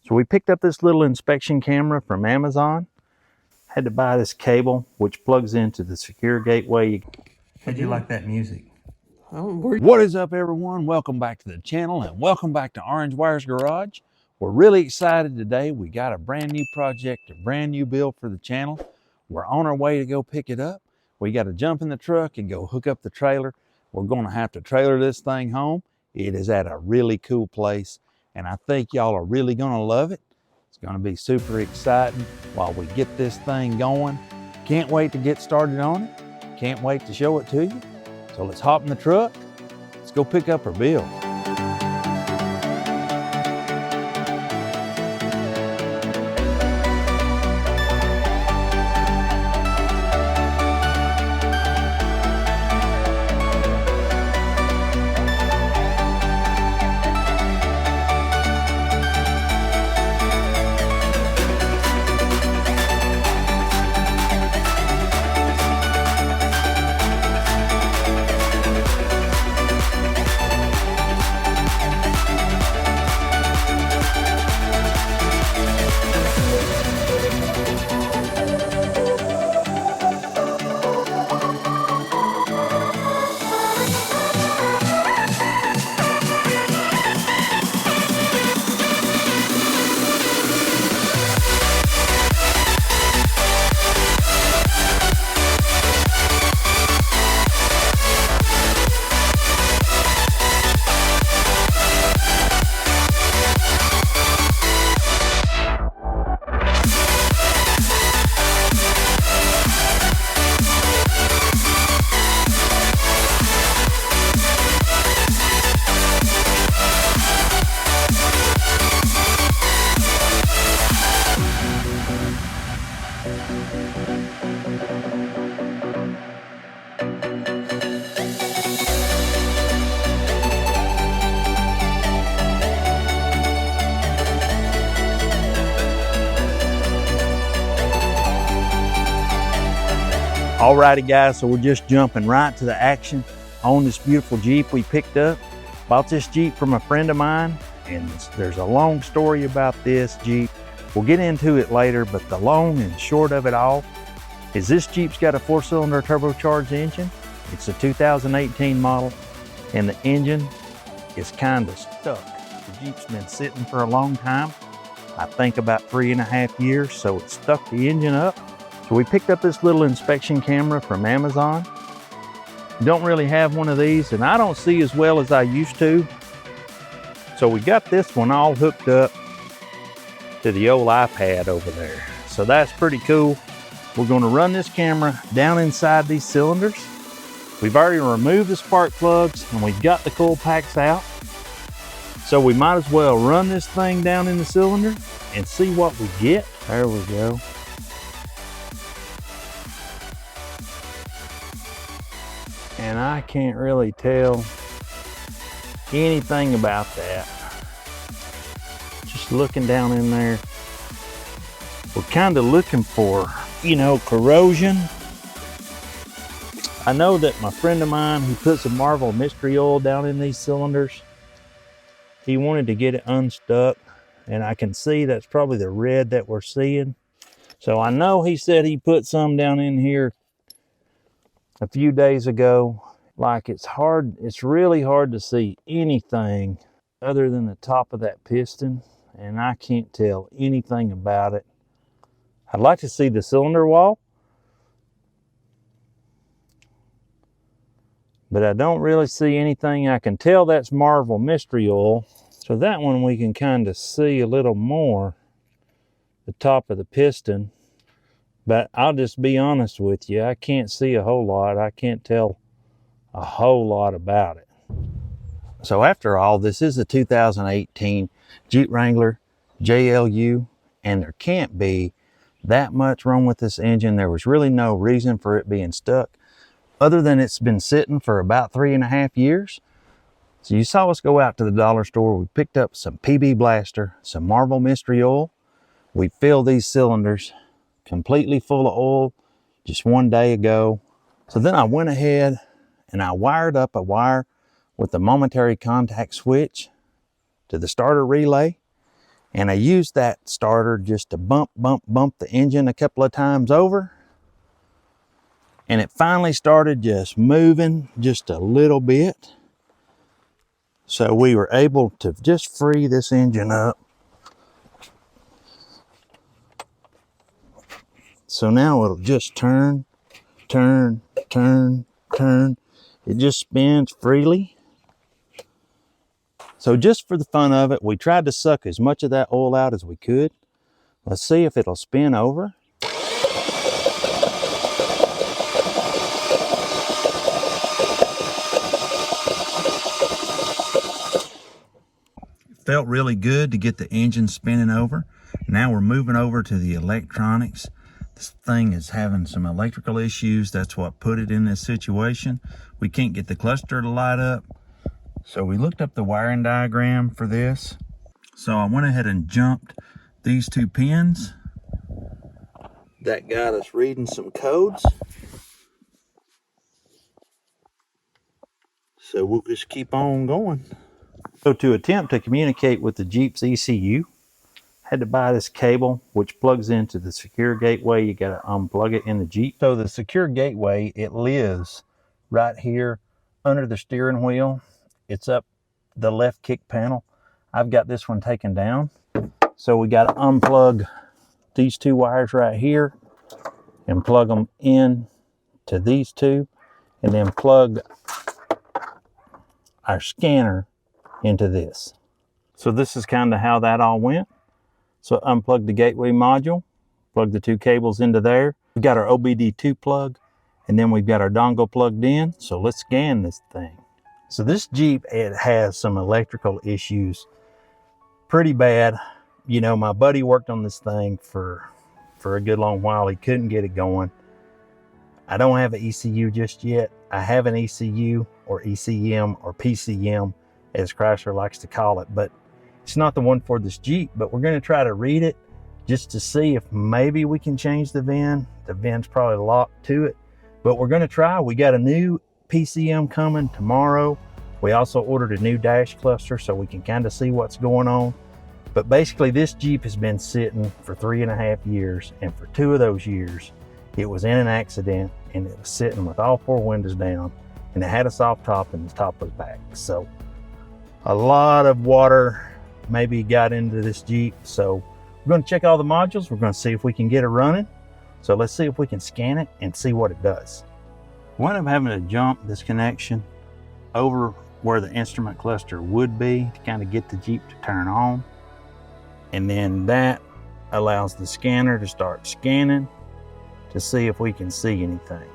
So we picked up this little inspection camera from Amazon. Had to buy this cable, which plugs into the secure gateway. How'd you like that music? What is up, everyone? Welcome back to the channel and welcome back to Orange Wire's Garage. We're really excited today. We got a brand new project, a brand new build for the channel. We're on our way to go pick it up. We got to jump in the truck and go hook up the trailer. We're going to have to trailer this thing home. It is at a really cool place, and I think y'all are really going to love it. It's going to be super exciting while we get this thing going. Can't wait to get started on it. Can't wait to show it to you. So let's hop in the truck. Let's go pick up our build. Alrighty guys, so we're just jumping right to the action on this beautiful Jeep we picked up. Bought this Jeep from a friend of mine, and there's a long story about this Jeep. We'll get into it later, but the long and short of it all is this Jeep's got a 4-cylinder turbocharged engine. It's a 2018 model, and the engine is kind of stuck. The Jeep's been sitting for a long time, I think about 3.5 years, so it stuck the engine up. So we picked up this little inspection camera from Amazon. Don't really have one of these, and I don't see as well as I used to. So we got this one all hooked up to the old iPad over there. So that's pretty cool. We're gonna run this camera down inside these cylinders. We've already removed the spark plugs and we've got the coil packs out. So we might as well run this thing down in the cylinder and see what we get. There we go. And I can't really tell anything about that. Just looking down in there, we're kind of looking for, corrosion. I know that my friend of mine who put some Marvel mystery oil down in these cylinders, he wanted to get it unstuck, and I can see that's probably the red that we're seeing. So I know he said he put some down in here a few days ago. Like, it's really hard to see anything other than the top of that piston, and I can't tell anything about it. I'd like to see the cylinder wall, but I don't really see anything. I can tell that's Marvel mystery oil. So that one we can kind of see a little more, the top of the piston. But I'll just be honest with you, I can't see a whole lot. I can't tell a whole lot about it. So after all, this is a 2018 Jeep Wrangler JLU, and there can't be that much wrong with this engine. There was really no reason for it being stuck other than it's been sitting for about 3.5 years. So you saw us go out to the dollar store. We picked up some PB Blaster, some Marvel mystery oil. We filled these cylinders completely full of oil just one day ago. So then I went ahead and I wired up a wire with the momentary contact switch to the starter relay. And I used that starter just to bump the engine a couple of times over. And it finally started just moving just a little bit. So we were able to just free this engine up. So now it'll just turn. It just spins freely. So just for the fun of it, we tried to suck as much of that oil out as we could. Let's see if it'll spin over. It felt really good to get the engine spinning over. Now we're moving over to the electronics. This thing is having some electrical issues. That's what put it in this situation. We can't get the cluster to light up. So we looked up the wiring diagram for this. So I went ahead and jumped these two pins. That got us reading some codes. So we'll just keep on going. So to attempt to communicate with the Jeep's ECU, had to buy this cable which plugs into the secure gateway. You got to unplug it in the Jeep. So the secure gateway, it lives right here under the steering wheel. It's up the left kick panel. I've got this one taken down. So we got to unplug these two wires right here and plug them in to these two, and then plug our scanner into this. So this is kind of how that all went. So unplug the gateway module, plug the two cables into there. We've got our OBD2 plug, and then we've got our dongle plugged in. So let's scan this thing. So this Jeep, it has some electrical issues pretty bad. You know, my buddy worked on this thing for a good long while. He couldn't get it going. I don't have an ECU just yet. I have an ECU or ECM or PCM, as Chrysler likes to call it, but it's not the one for this Jeep. But we're going to try to read it just to see if maybe we can change the VIN. The VIN's probably locked to it, but we're going to try. We got a new PCM coming tomorrow. We also ordered a new dash cluster so we can kind of see what's going on. But basically this Jeep has been sitting for 3.5 years, and for 2 of those years it was in an accident, and it was sitting with all 4 windows down, and it had a soft top and the top was back. So a lot of water maybe got into this Jeep. So we're going to check all the modules. We're going to see if we can get it running. So let's see if we can scan it and see what it does. We wound up having to jump this connection over where the instrument cluster would be to kind of get the Jeep to turn on. And then that allows the scanner to start scanning to see if we can see anything.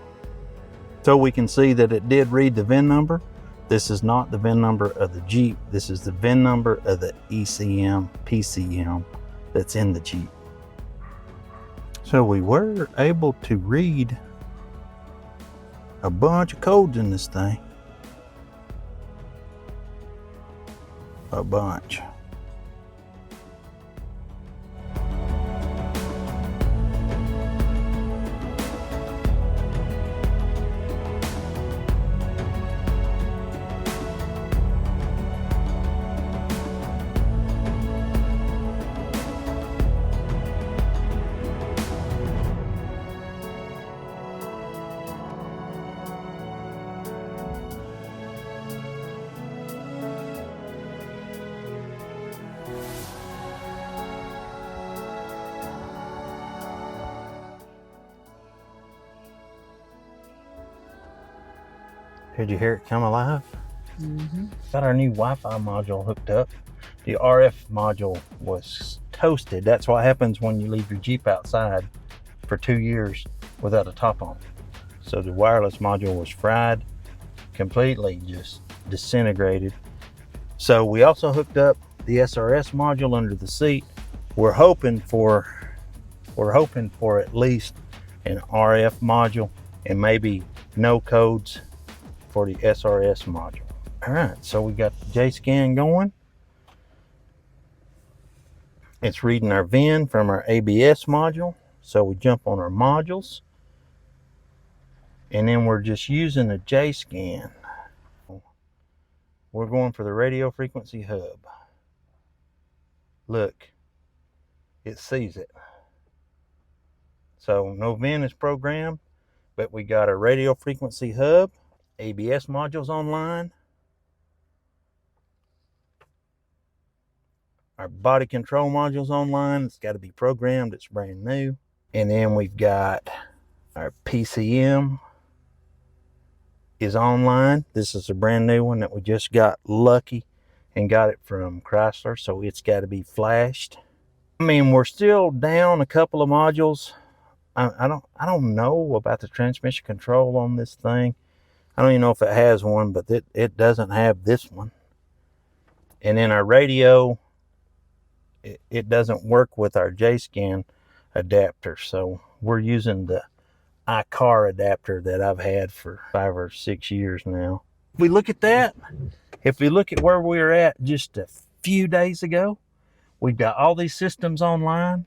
So we can see that it did read the VIN number. This is not the VIN number of the Jeep. This is the VIN number of the ECM, PCM that's in the Jeep. So we were able to read a bunch of codes in this thing. A bunch. Did you hear it come alive? Mm-hmm. Got our new Wi-Fi module hooked up. The RF module was toasted. That's what happens when you leave your Jeep outside for 2 years without a top on. So the wireless module was fried, completely just disintegrated. So we also hooked up the SRS module under the seat. We're hoping for at least an RF module and maybe no codes for the SRS module. All right, so we got the J-scan going. It's reading our VIN from our ABS module. So we jump on our modules, and then we're just using the J-scan. We're going for the radio frequency hub. Look, it sees it. So no VIN is programmed, but we got a radio frequency hub, ABS modules online, our body control modules online. It's got to be programmed, it's brand new. And then we've got our PCM is online. This is a brand new one that we just got lucky and got it from Chrysler, so it's got to be flashed. I mean, we're still down a couple of modules. I don't know about the transmission control on this thing. I don't even know if it has one, but it doesn't have this one. And then our radio, it doesn't work with our JScan adapter, so we're using the iCar adapter that I've had for 5 or 6 years now. If we look at that, if we look at where we were at just a few days ago, we've got all these systems online.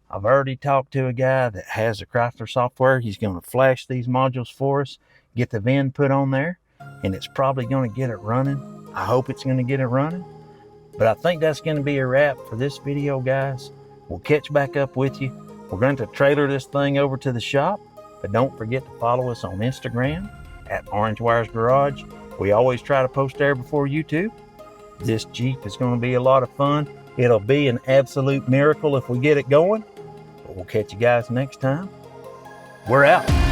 I've already talked to a guy that has the Chrysler software. He's going to flash these modules for us, get the VIN put on there, and it's probably going to get it running. I hope it's going to get it running. But I think that's going to be a wrap for this video, guys. We'll catch back up with you. We're going to trailer this thing over to the shop, but don't forget to follow us on Instagram at Orange Wires Garage. We always try to post there before YouTube. This Jeep is going to be a lot of fun. It'll be an absolute miracle if we get it going. But we'll catch you guys next time. We're out.